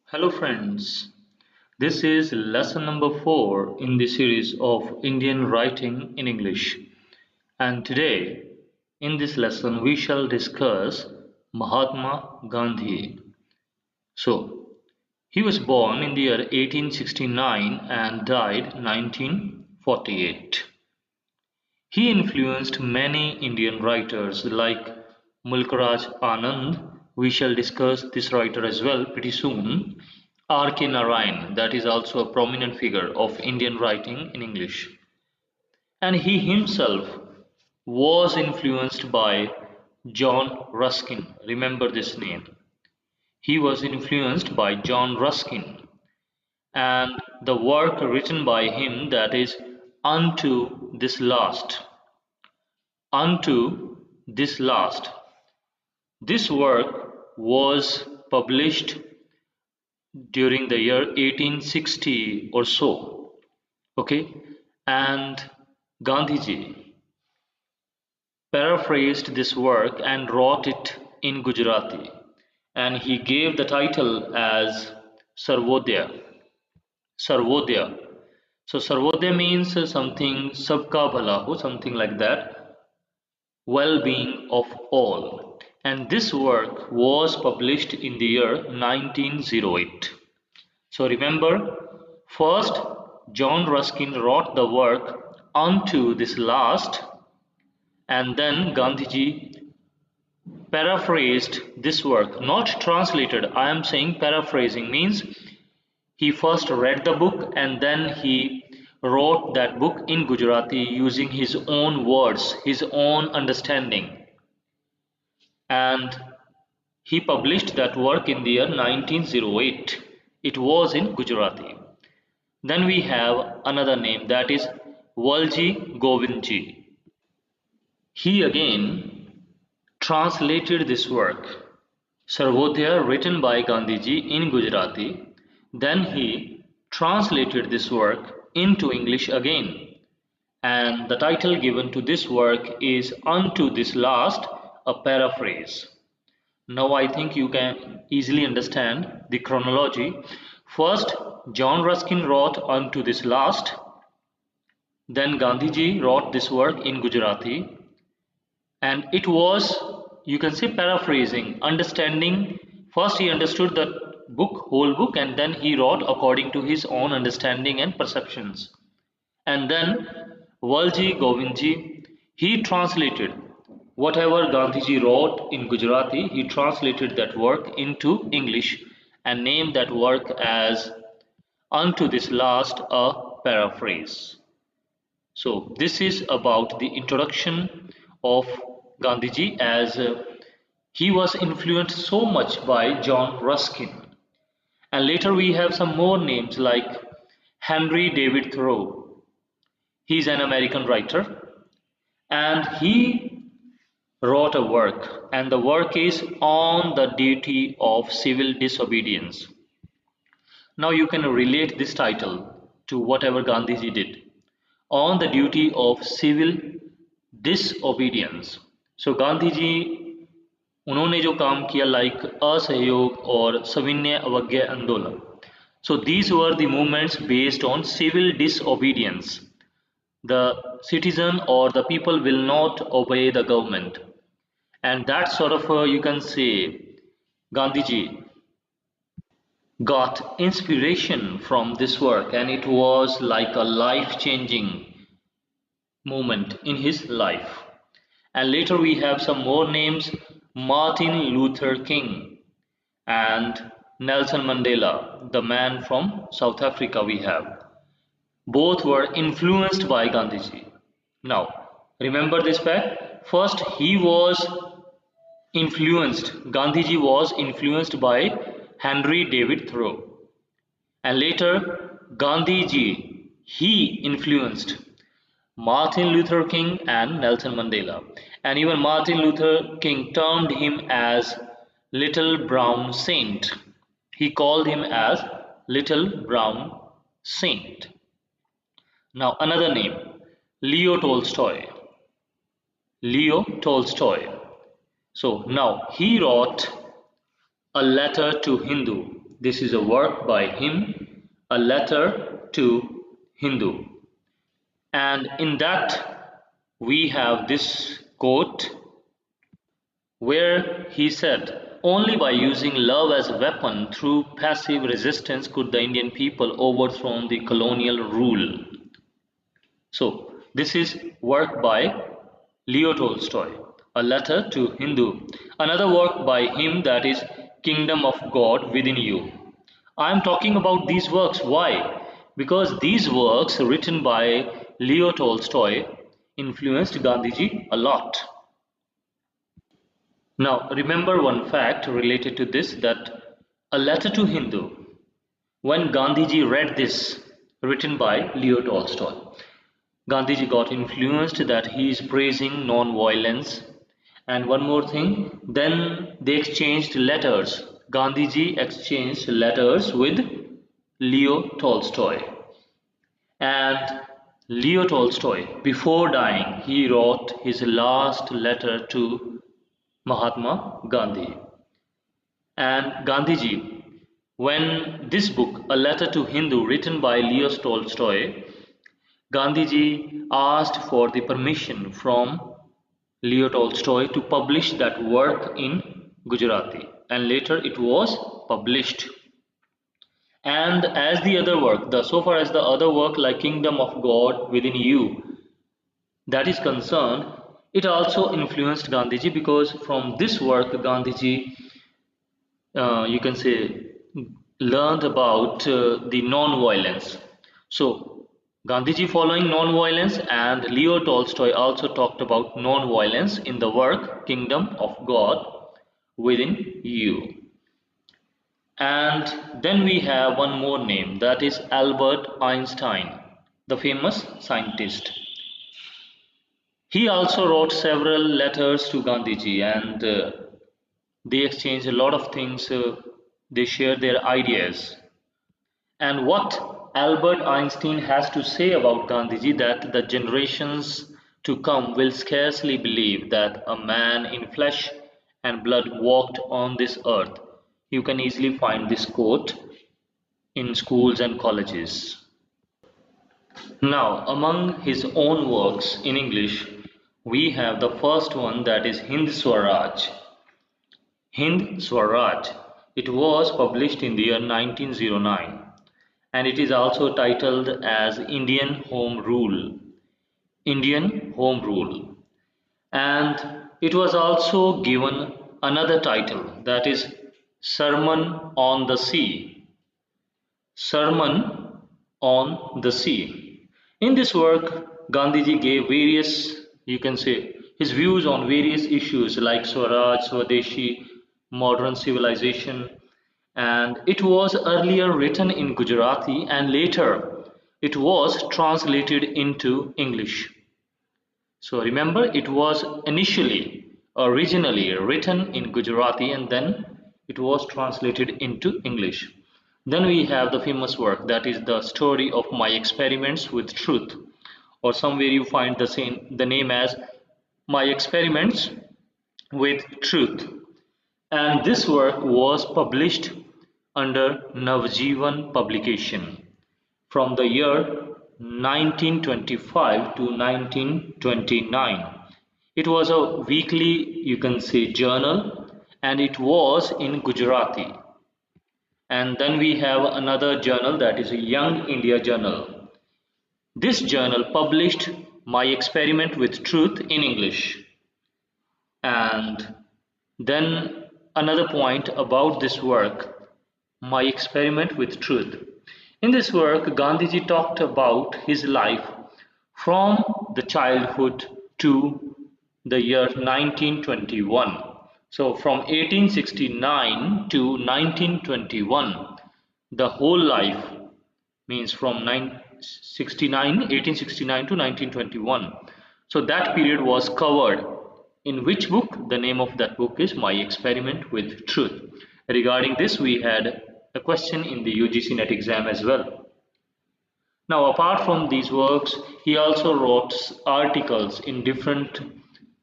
Hello friends, this is lesson number 4 in the series of Indian writing in English. And today, in this lesson, we shall discuss Mahatma Gandhi. So, he was born in the year 1869 and died 1948. He influenced many Indian writers like Mulkraj Anand. We shall discuss this writer as well pretty soon. R.K. Narayan, that is also a prominent figure of Indian writing in English. And he himself was influenced by John Ruskin. Remember this name. He was influenced by John Ruskin, and the work written by him, that is Unto This Last. Unto This Last. This work was published during the year 1860 or so. Okay, and Gandhiji paraphrased this work and wrote it in Gujarati, and he gave the title as Sarvodaya. Sarvodaya. So Sarvodaya means something sabka bhala ho, something like that, well-being of all. And this work was published in the year 1908. So remember, first John Ruskin wrote the work Unto This Last, and then Gandhiji paraphrased this work, not translated. I am saying paraphrasing means he first read the book and then he wrote that book in Gujarati using his own words, his own understanding. And he published that work in the year 1908. It was in Gujarati. Then we have another name, that is Valji Govindji. He again translated this work, Sarvodaya, written by Gandhiji in Gujarati. Then he translated this work into English again, and the title given to this work is Unto This Last, a paraphrase. Now I think you can easily understand the chronology. First, John Ruskin wrote Unto This Last. Then Gandhiji wrote this work in Gujarati. And it was, you can say, paraphrasing, understanding. First he understood the book, whole book, and then he wrote according to his own understanding and perceptions. And then Valji Govindji, he translated whatever Gandhiji wrote in Gujarati, he translated that work into English and named that work as Unto This Last, a paraphrase. So this is about the introduction of Gandhiji, as he was influenced so much by John Ruskin. And later we have some more names like Henry David Thoreau. He's an American writer, and he wrote a work, and the work is On the Duty of Civil Disobedience. Now you can relate this title to whatever Gandhiji did. On the Duty of Civil Disobedience. So Gandhi ji उन्होंने जो काम किया like असहयोग और सविनय अवज्ञा आंदोलन. So these were the movements based on civil disobedience. The citizen or the people will not obey the government, and that sort of you can say Gandhiji got inspiration from this work, and it was like a life-changing moment in his life. And later we have some more names, Martin Luther King and Nelson Mandela, the man from South Africa we have. Both were influenced by Gandhiji. Now, remember this fact. First, he was influenced, Gandhiji was influenced by Henry David Thoreau. And later, Gandhiji, he influenced Martin Luther King and Nelson Mandela. And even Martin Luther King termed him as Little Brown Saint. He called him as Little Brown Saint. Now another name, Leo Tolstoy. Leo Tolstoy. So now he wrote a letter to Hindu. This is a work by him, a letter to Hindu. And in that we have this quote where he said, "Only by using love as a weapon through passive resistance could the Indian people overthrow the colonial rule." So, this is work by Leo Tolstoy, a letter to Hindu. Another work by him, that is Kingdom of God Within You. I am talking about these works. Why? Because these works written by Leo Tolstoy influenced Gandhiji a lot. Now, remember one fact related to this, that a letter to Hindu, when Gandhiji read this written by Leo Tolstoy, Gandhiji got influenced that he is praising non-violence. And one more thing, then they exchanged letters. Gandhiji exchanged letters with Leo Tolstoy. And Leo Tolstoy, before dying, he wrote his last letter to Mahatma Gandhi. And Gandhiji, when this book, A Letter to Hindu, written by Leo Tolstoy, Gandhiji asked for the permission from Leo Tolstoy to publish that work in Gujarati, and later it was published. And as the other work, so far as the other work like Kingdom of God Within You, that is concerned, it also influenced Gandhiji, because from this work Gandhiji, you can say, learned about the non-violence. So Gandhiji following non-violence, and Leo Tolstoy also talked about non-violence in the work Kingdom of God Within You. And then we have one more name, that is Albert Einstein, the famous scientist. He also wrote several letters to Gandhiji, and they exchanged a lot of things, they shared their ideas. And what Albert Einstein has to say about Gandhiji, that the generations to come will scarcely believe that a man in flesh and blood walked on this earth. You can easily find this quote in schools and colleges. Now, among his own works in English, we have the first one, that is Hind Swaraj. Hind Swaraj. It was published in the year 1909, and it is also titled as Indian Home Rule. Indian Home Rule. And it was also given another title, that is Sermon on the Sea. Sermon on the Sea. In this work, Gandhiji gave various, you can say, his views on various issues like Swaraj, Swadeshi, modern civilization, and it was earlier written in Gujarati and later it was translated into English. So remember, it was originally written in Gujarati, and then it was translated into English. Then we have the famous work, that is the story of my experiments with truth, or somewhere you find the name as My Experiments with Truth. And this work was published under Navjivan publication from the year 1925 to 1929. It was a weekly, you can say, journal, and it was in Gujarati. And then we have another journal, that is a Young India Journal. This journal published My Experiment with Truth in English. And then another point about this work, My Experiment with Truth. In this work, Gandhiji talked about his life from the childhood to the year 1921. So from 1869 to 1921, the whole life, means from 1869 to 1921. So that period was covered. In which book? The name of that book is My Experiment with Truth. Regarding this, we had a question in the UGC NET exam as well. Now, apart from these works, he also wrote articles in different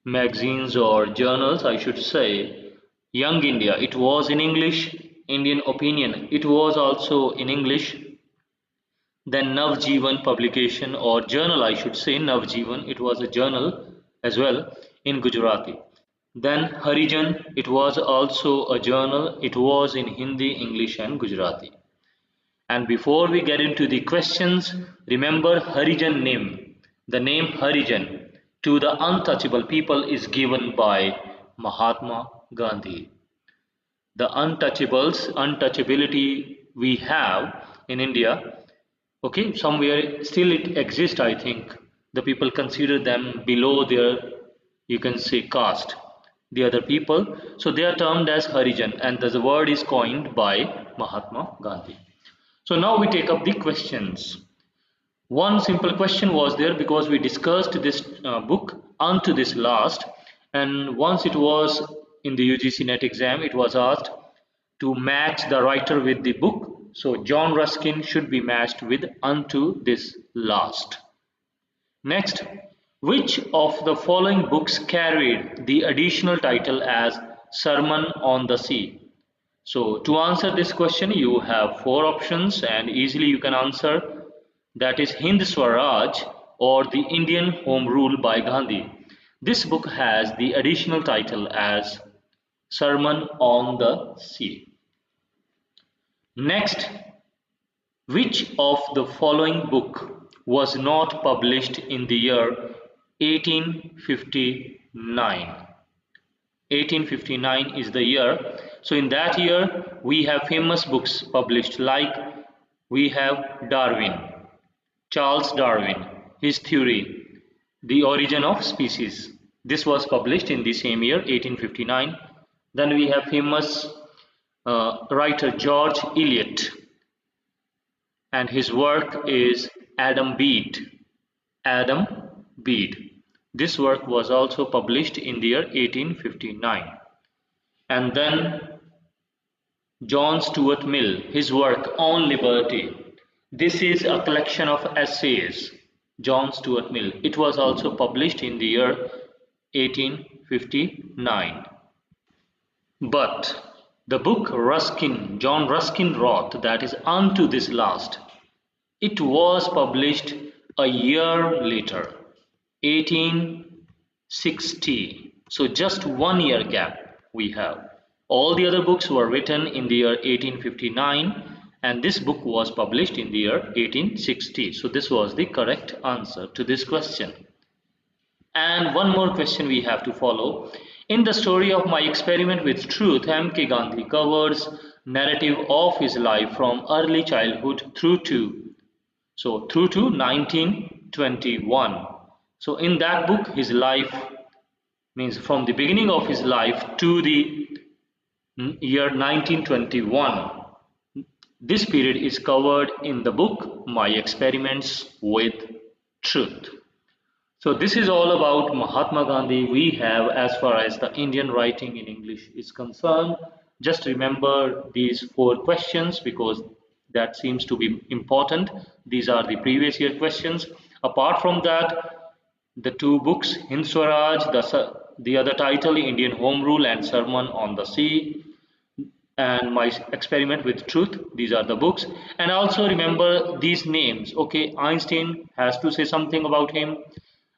magazines or journals, I should say. Young India, it was in English. Indian Opinion, it was also in English. Then Navjeevan publication or journal, I should say, Navjeevan, it was a journal as well in Gujarati. Then Harijan, it was also a journal, it was in Hindi, English, and Gujarati. And before we get into the questions, remember Harijan name. The name Harijan to the untouchable people is given by Mahatma Gandhi. The untouchability we have in India, okay, somewhere still it exists, I think. The people consider them below their, you can say, caste, the other people. So they are termed as Harijan, and the word is coined by Mahatma Gandhi. So now we take up the questions. One simple question was there because we discussed this book unto this last, and once it was in the UGC NET exam, it was asked to match the writer with the book. So John Ruskin should be matched with unto this last. Next, which of the following books carried the additional title as Sermon on the Sea? So to answer this question, you have four options and easily you can answer. That is Hind Swaraj or the Indian Home Rule by Gandhi. This book has the additional title as Sermon on the Sea. Next, which of the following book was not published in the year 1859? 1859 is the year. So in that year, we have famous books published like we have Darwin, Charles Darwin, his theory, The Origin of Species. This was published in the same year, 1859. Then we have famous writer George Eliot, and his work is Adam Bede. Adam Bede. This work was also published in the year 1859. And then John Stuart Mill, his work On Liberty. This is a collection of essays. John Stuart Mill. It was also published in the year 1859. But the book John Ruskin wrote, that is Unto This Last, it was published a year later, 1860. So just 1 year gap we have. All the other books were written in the year 1859 and this book was published in the year 1860. So this was the correct answer to this question. And one more question we have to follow. In the story of My Experiment with Truth, M.K. Gandhi covers narrative of his life from early childhood through to 1921. So in that book, his life means from the beginning of his life to the year 1921. This period is covered in the book My Experiments with Truth. So this is all about Mahatma Gandhi we have as far as the Indian writing in English is concerned. Just remember these four questions because that seems to be important. These are the previous year questions. Apart from that, the two books, Hind Swaraj, the other title, Indian Home Rule and Sermon on the Sea, and My Experiment with Truth, these are the books. And also remember these names. Okay, Einstein has to say something about him.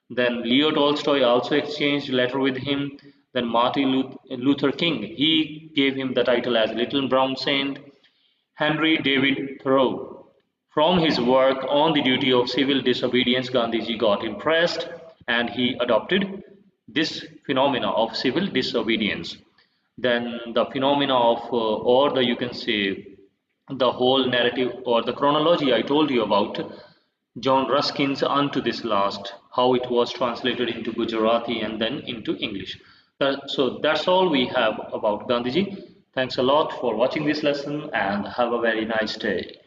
Then Leo Tolstoy also exchanged a letter with him. Then Martin Luther King, he gave him the title as Little Brown Saint. Henry David Thoreau, from his work on the duty of civil disobedience, Gandhiji got impressed and he adopted this phenomena of civil disobedience. Then the phenomena of, or the you can say, the whole narrative or the chronology I told you about, John Ruskin's Unto This Last, how it was translated into Gujarati and then into English. So that's all we have about Gandhiji. Thanks a lot for watching this lesson and have a very nice day.